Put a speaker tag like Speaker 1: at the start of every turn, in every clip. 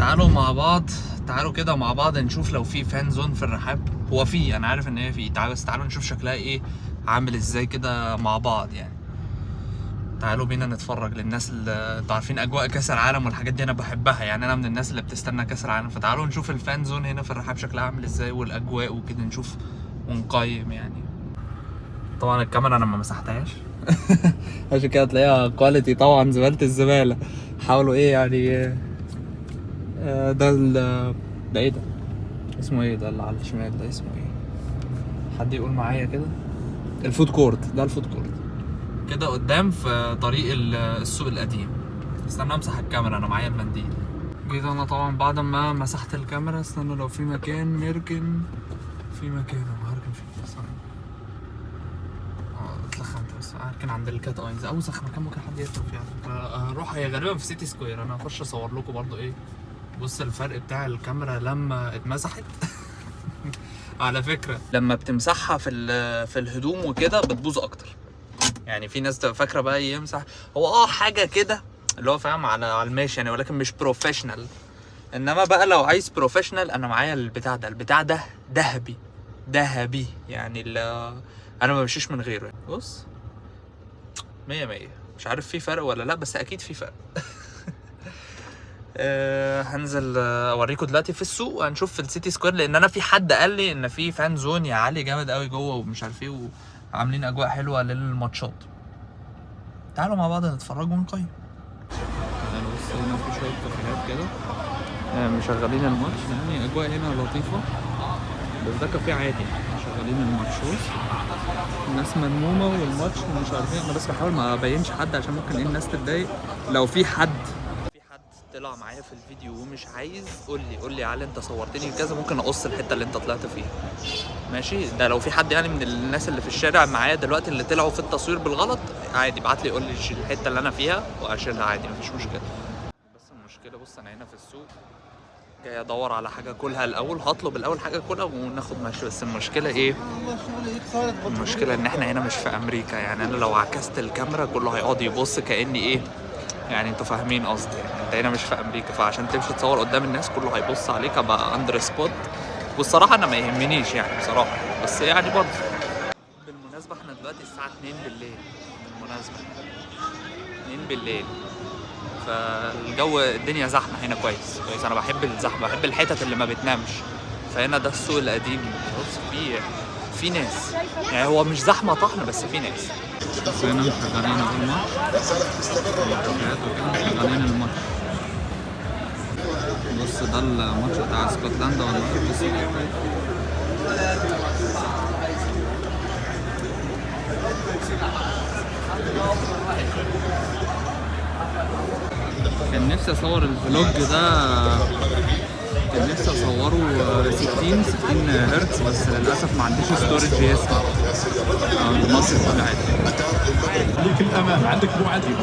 Speaker 1: تعالوا مع بعض، تعالوا كده مع بعض نشوف لو في فان زون في الرحاب. هو في، انا عارف ان هي في، بس تعالوا نشوف شكلها ايه، عامل ازاي كده مع بعض يعني. تعالوا بينا نتفرج للناس اللي انتوا عارفين اجواء كاس العالم والحاجات دي انا بحبها، يعني انا من الناس اللي بتستنى كاس العالم. فتعالوا نشوف الفان زون هنا في الرحاب شكلها عامل ازاي والاجواء وكده، نشوف ونقيم يعني. طبعا الكاميرا انا ما مسحتهاش عشان كده تلاقيها كواليتي طبعا زبالة الزبالة. حاولوا ايه يعني. ده ايه ده؟ اسمه ايه ده اللي على الشمال ده؟ اسمه ايه؟ حد يقول معايا كده. الفود كورت ده، الفود كورت كده قدام في طريق السوق القديم. استنى امسح الكاميرا، انا معايا المنديل. جيت انا طبعا بعد ما مسحت الكاميرا. استنى لو في مكان نركن، في مكان اهو هركن فيه. استنى اتلخمت بس هركن عند الكات ايز، اوسخ مكان ممكن حد يركن فيه. هروح، هي غالبا في سيتي سكوير. انا هخش اصور لكم برضو ايه. بص الفرق بتاع الكاميرا لما اتمسحت على فكره لما بتمسحها في الهدوم وكده بتبوظ اكتر. يعني في ناس تبقى فاكره بقى يمسح هو حاجه كده اللي هو فاهم على الماشي يعني، ولكن مش بروفيشنال. انما بقى لو عايز بروفيشنال انا معايا البتاع ده ذهبي يعني. انا ما بمشيش من غيره يعني. بص 100 مش عارف في فرق ولا لا، بس اكيد في فرق هنزل اوريكم دلوقتي في السوق وهنشوف في السيتي سكوير، لان انا في حد قال لي ان في فان زون يا علي جامد قوي جوه ومش عارف ايه، وعاملين اجواء حلوه للماتشات. تعالوا مع بعض نتفرج ونقيم. تعالوا بص هنا في شويه كافيهات كده مشغلين الماتش، يعني اجواء هنا لطيفه. بس ده كافيه عادي مشغلين الماتشات، الناس ملمومه والماتش ومش عارف ايه. انا بس بحاول ما ابينش حد عشان ممكن ايه الناس تتضايق. لو في حد طلع معايا في الفيديو ومش عايز، قول لي يا علي انت صورتني كذا، ممكن اقص الحته اللي انت طلعت فيها ماشي. ده لو في حد يعني من الناس اللي في الشارع معايا دلوقتي اللي طلعوا في التصوير بالغلط عادي ابعت لي قول لي الحته اللي انا فيها واشيلها عادي مفيش مشكله. بس المشكله بص انا هنا في السوق جاي ادور على حاجه كلها الاول، هطلب الاول حاجه كلها وناخد ماشي. بس المشكله ايه؟ المشكله ان احنا هنا مش في امريكا. يعني انا لو عكست الكاميرا كله هيقعد يبص كاني ايه يعني، انتوا فاهمين قصدي. انت هنا مش في امريكا، فعشان تمشي تصور قدام الناس كله هيبص عليك، ابقى اندر سبوت. والصراحه انا ما يهمنيش يعني بصراحه، بس يعني برضه. بالمناسبه احنا دلوقتي الساعه 2 بالليل، بالمناسبه 2 بالليل، فالجو الدنيا زحمه هنا كويس. انا بحب الزحمه، بحب الحتت اللي ما بتنامش. فهنا ده السوق القديم. بص في ناس يعني، هو مش زحمه طحن بس في ناس. بس هنا مشغلين الماتش، مشغلين الماتش. بص ده الماتش بتاع اسكتلندا ولا كان نفسي اصور الفلوج ده، كان نفسي اصوره 60 هرتز، بس للاسف ما عنديش ستورج يسمع الماتش الطبيعي.
Speaker 2: خليك الامام عندك معدي.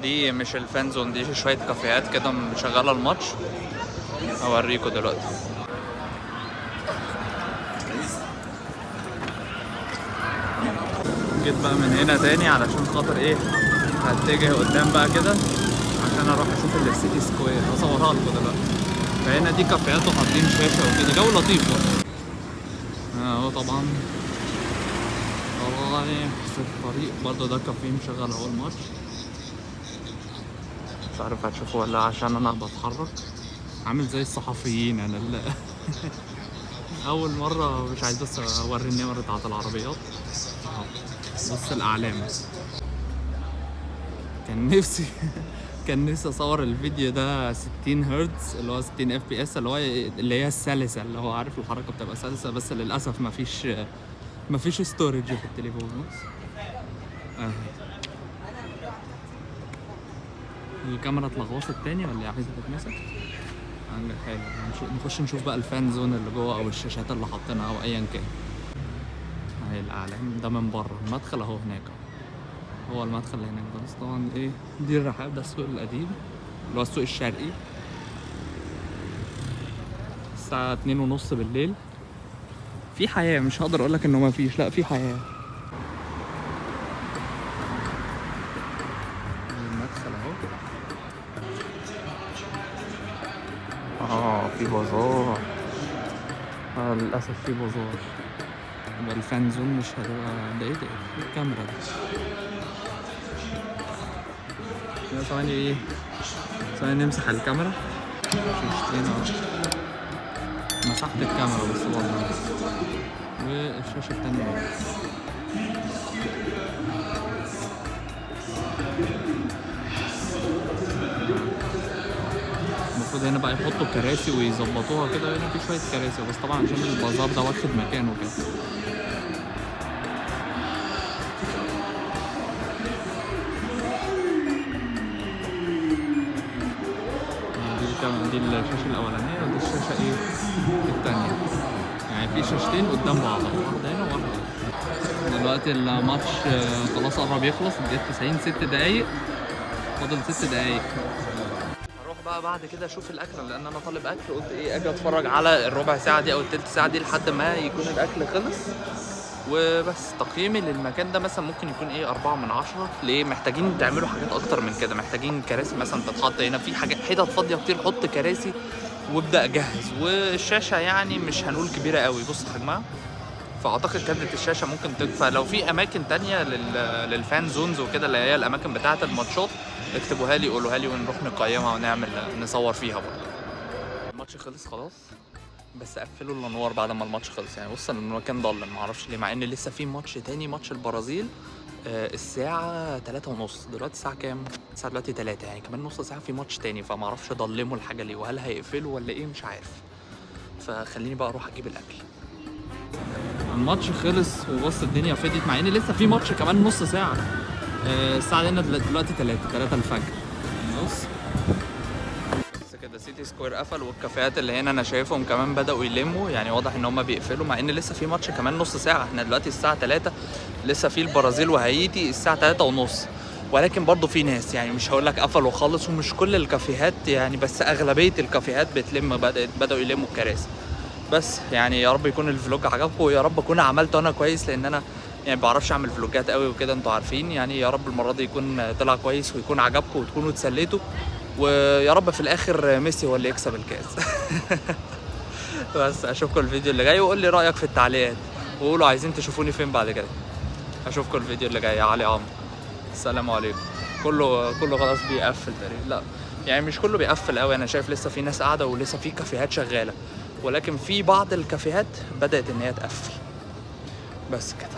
Speaker 1: دي مش الفان زون، دي شويه كافيهات كده مشغله الماتش، اوريكم دلوقتي. جيت بقى من هنا تاني علشان خاطر ايه، هتجه قدام بقى كده عشان اروح اشوف السيتي سكوير، هصورها لكم دلوقتي. فهنا دي كافيهات وحاطين شاشه وكده، جو لطيف برضه اهو. طبعا والله في الطريق برضه ده كافيه مشغل اهو الماتش. مش عارف هتشوفه ولا عشان انا بتحرك عامل زي الصحفيين انا اول مره مش عايز بس اوري النمر بتاعت العربيات. بص الاعلام. كان نفسي اصور الفيديو ده 60 هرتز اللي هو 60 اف بي اس، اللي هي السلسه، اللي هو عارف الحركه بتبقى سلسه، بس للاسف مفيش ستورج في التليفون. الكاميرا اتلغوصت تاني ولا ايه؟ عايزه تتمسك؟ حلو. نخش نشوف بقى الفان زون اللي جوه او الشاشات اللي حاطينها او ايا كان. اهي الاعلام ده من بره، المدخل اهو هناك هو المدخل اللي هناك ده. بس طبعا ايه دي الرحاب، ده السوق القديم اللي هو السوق الشرقي. الساعة 2:30 بالليل، في حياة. مش هقدر اقولك انه ما فيش، لا في حياة. المدخل اهو في بازار. للأسف في بازار. يبقى الفان زون مش هتبقى. ده ايه الكاميرا دي؟ ثواني ثواني نمسح الكاميرا. مسحت الكاميرا بس والله. والشاشة التانية المفروض هنا بقى يحطوا كراسي ويظبطوها كده. هنا في شوية كراسي بس طبعا عشان البازار ده واخد مكانه كده. دي الشاشة الأولانية ودي الشاشة التانية. يعني في شاشتين قدام بعض، واحدة هنا وواحدة هنا. دلوقتي الماتش خلاص قرب يخلص. الدقيقة 90 6 دقايق، فاضل 6 دقايق. هروح بقى بعد كده اشوف الاكل لان انا طالب اكل. قلت اجي اتفرج على الربع ساعة دي او التلت ساعة دي لحد ما يكون الاكل خلص وبس. تقييمي للمكان ده مثلا ممكن يكون 4 من 10. ليه؟ محتاجين تعملوا حاجات اكتر من كده. محتاجين كراسي مثلا تتحط هنا، في حاجات حتت فاضيه كتير، حط كراسي وابدا جهز. والشاشه يعني مش هنقول كبيره قوي، بص حجمها. فاعتقد كادرة الشاشه ممكن تكفى. لو في اماكن تانية للفان زونز وكده اللي هي الاماكن بتاعه الماتشات اكتبوها لي قولوها لي ونروح نقيمها ونعمل نصور فيها برضه. الماتش خلص خلاص بس قفلوا الانوار بعد ما الماتش خلص. يعني بص المكان ضلم معرفش ليه، مع ان لسه في ماتش تاني، ماتش البرازيل الساعة 3:30. دلوقتي الساعة كام؟ الساعة دلوقتي 3، يعني كمان نص ساعة في ماتش تاني. فمعرفش ضلموا الحاجة ليه، وهل هيقفلوا ولا ايه مش عارف. فخليني بقى اروح اجيب الاكل. الماتش خلص وبص الدنيا فضيت، مع ان لسه في ماتش كمان نص ساعة. الساعة هنا دلوقتي 3 الفجر. بص كده سيتي سكوير قفل، والكافيهات اللي هنا انا شايفهم كمان بدأوا يلموا. يعني واضح ان هم بيقفلوا مع ان لسه في ماتش كمان نص ساعة. احنا دلوقتي الساعة 3، لسه في البرازيل وهايتي الساعة 3:30. ولكن برضو في ناس، يعني مش هقول لك قفلوا خالص ومش كل الكافيهات يعني، بس اغلبية الكافيهات بتلم، بدأوا يلموا الكراسي. بس يعني يا رب يكون الفلوج عجبكم، ويا رب اكون عملت انا كويس لان انا يعني بعرفش اعمل فلوجات قوي وكده انتوا عارفين. يعني يا رب المرة دي يكون طلع كويس ويكون عجبكم وتكونوا اتسليتوا، ويا رب في الاخر ميسي هو اللي يكسب الكاس. بس اشوفكم الفيديو اللي جاي، وقول لي رايك في التعليقات، وقولوا عايزين تشوفوني فين بعد كده. اشوفكم الفيديو اللي جاي. يا علي عمرو، السلام عليكم. كله خلاص بيقفل تقريبا. لا يعني مش كله بيقفل قوي، انا شايف لسه في ناس قاعده ولسه في كافيهات شغاله، ولكن في بعض الكافيهات بدات ان هي تقفل. بس كده.